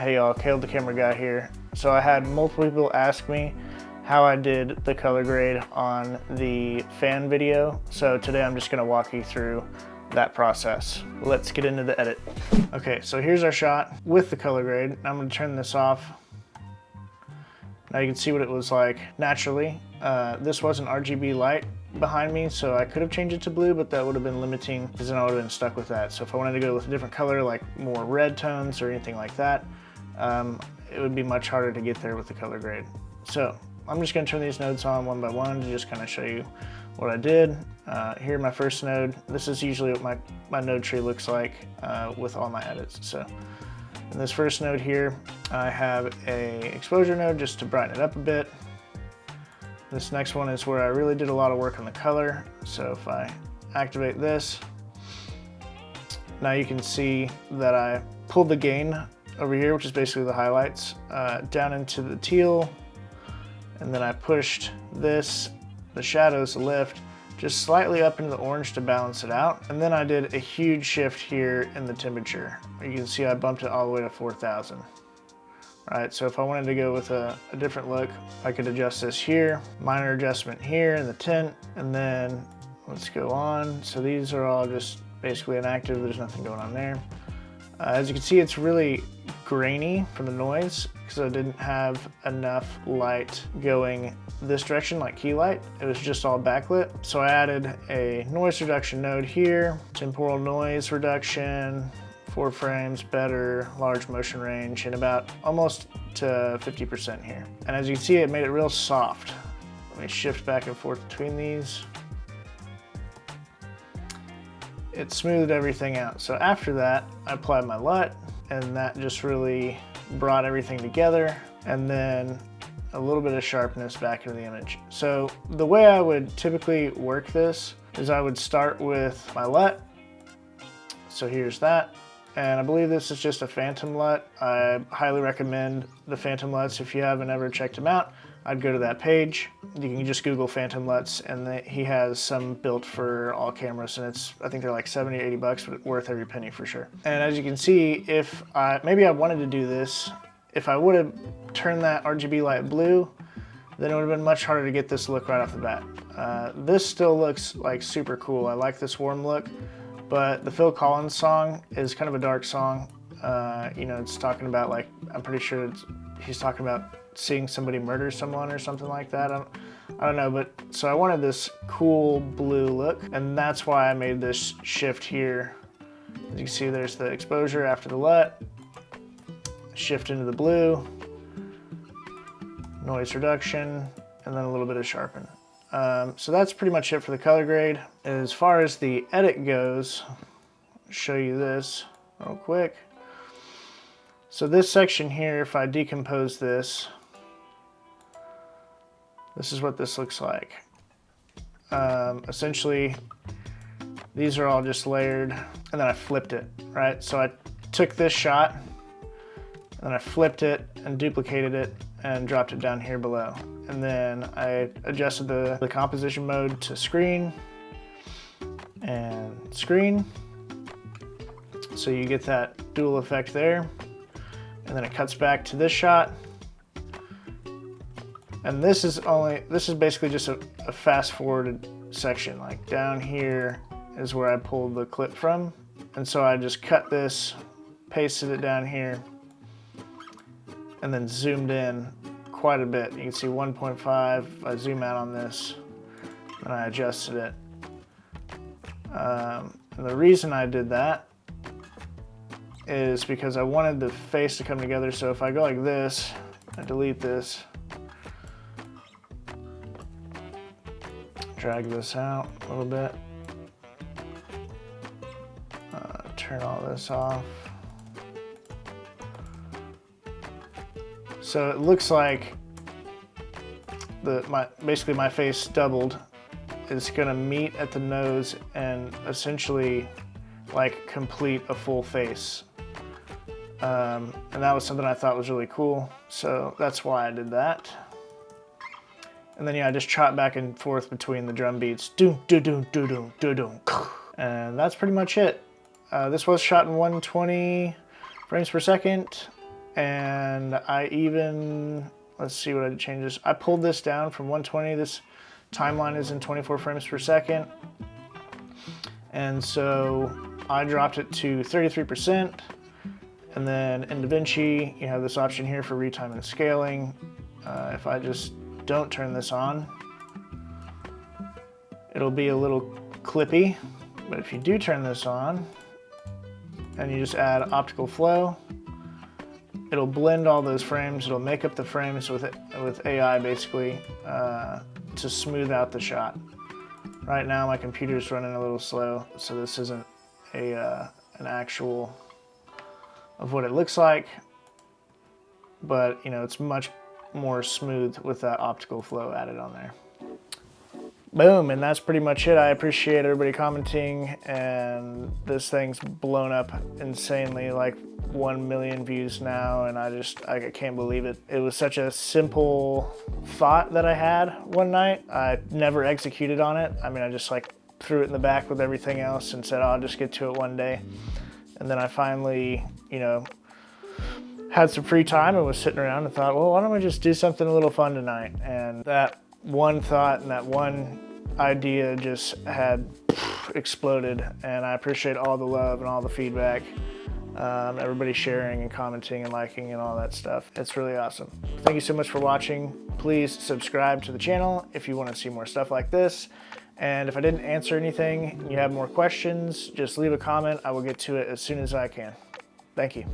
Hey y'all, Caleb the camera guy here. So I had multiple people ask me how I did the color grade on the fan video. So today I'm just gonna walk you through that process. Let's get into the edit. Okay, so here's our shot with the color grade. I'm gonna turn this off. Now you can see what it was like naturally. This was an RGB light behind me, so I could have changed it to blue, but that would have been limiting because then I would have been stuck with that. So if I wanted to go with a different color, like more red tones or anything like that, it would be much harder to get there with the color grade. So I'm just gonna turn these nodes on one by one to just kind of show you what I did. Here, my first node. This is usually what my node tree looks like with all my edits. So in this first node here, I have a exposure node just to brighten it up a bit. This next one is where I really did a lot of work on the color. So if I activate this, now you can see that I pulled the gain over here, which is basically the highlights, down into the teal, and then I pushed this, the shadows, the lift, just slightly up into the orange to balance it out. And then I did a huge shift here in the temperature. You can see I bumped it all the way to 4,000. Right, so if I wanted to go with a different look, I could adjust this here, minor adjustment here in the tint, and then let's go on. So these are all just basically inactive, there's nothing going on there. As you can see, it's really grainy from the noise because I didn't have enough light going this direction like key light. It was just all backlit. So I added a noise reduction node here, temporal noise reduction, 4 frames better, large motion range, and about almost to 50% here. And as you can see, it made it real soft. Let me shift back and forth between these. It smoothed everything out. So after that, I applied my LUT, and that just really brought everything together, and then a little bit of sharpness back into the image. So the way I would typically work this is I would start with my LUT. So here's that. And I believe this is just a Phantom LUT. I highly recommend the Phantom LUTs. If you haven't ever checked them out, I'd go to that page. You can just Google Phantom LUTs, and he has some built for all cameras, and I think they're like 70 or 80 bucks, but worth every penny for sure. And as you can see, if maybe I wanted to do this, if I would have turned that RGB light blue, then it would have been much harder to get this look right off the bat. This still looks like super cool. I like this warm look, but the Phil Collins song is kind of a dark song. You know, it's talking about, like, I'm pretty sure he's talking about seeing somebody murder someone or something like that. I don't know, but so I wanted this cool blue look, and that's why I made this shift here. As you can see, there's the exposure after the LUT, shift into the blue, noise reduction, and then a little bit of sharpen. So that's pretty much it for the color grade. As far as the edit goes, I'll show you this real quick. So this section here, if I decompose this, this is what this looks like. Essentially, these are all just layered, and then I flipped it, right? So I took this shot, and then I flipped it and duplicated it and dropped it down here below. And then I adjusted the composition mode to screen and screen. So you get that dual effect there. And then it cuts back to this shot. And this is basically just a fast forwarded section. Like down here is where I pulled the clip from. And so I just cut this, pasted it down here, and then zoomed in quite a bit. You can see 1.5, I zoom out on this, and I adjusted it. And the reason I did that is because I wanted the face to come together. So if I go like this, I delete this, drag this out a little bit, turn all this off. So it looks like basically my face doubled. It's gonna meet at the nose and essentially like complete a full face. And that was something I thought was really cool. So that's why I did that. And then yeah, I just chop back and forth between the drum beats. Doom, do, doom, do, doom, do, doom. And that's pretty much it. This was shot in 120 frames per second. And I even, let's see what I changed this. I pulled this down from 120. This timeline is in 24 frames per second. And so I dropped it to 33%. And then in DaVinci, you have this option here for retime and scaling. If I just don't turn this on, it'll be a little clippy. But if you do turn this on, and you just add optical flow, it'll blend all those frames. It'll make up the frames with AI basically to smooth out the shot. Right now my computer's running a little slow, so this isn't an actual of what it looks like, but you know, it's much more smooth with that optical flow added on there. Boom, and that's pretty much it. I appreciate everybody commenting, and this thing's blown up insanely, like 1 million views now, and I can't believe it. It was such a simple thought that I had one night. I never executed on it. I mean, I just like threw it in the back with everything else and said, oh, I'll just get to it one day. And then I finally, you know, had some free time and was sitting around and thought, well, why don't we just do something a little fun tonight? And that one thought and that one idea just had exploded, and I appreciate all the love and all the feedback, everybody sharing and commenting and liking and all that stuff. It's really awesome. Thank you so much for watching. Please subscribe to the channel if you want to see more stuff like this. And if I didn't answer anything and you have more questions, just leave a comment. I will get to it as soon as I can. Thank you.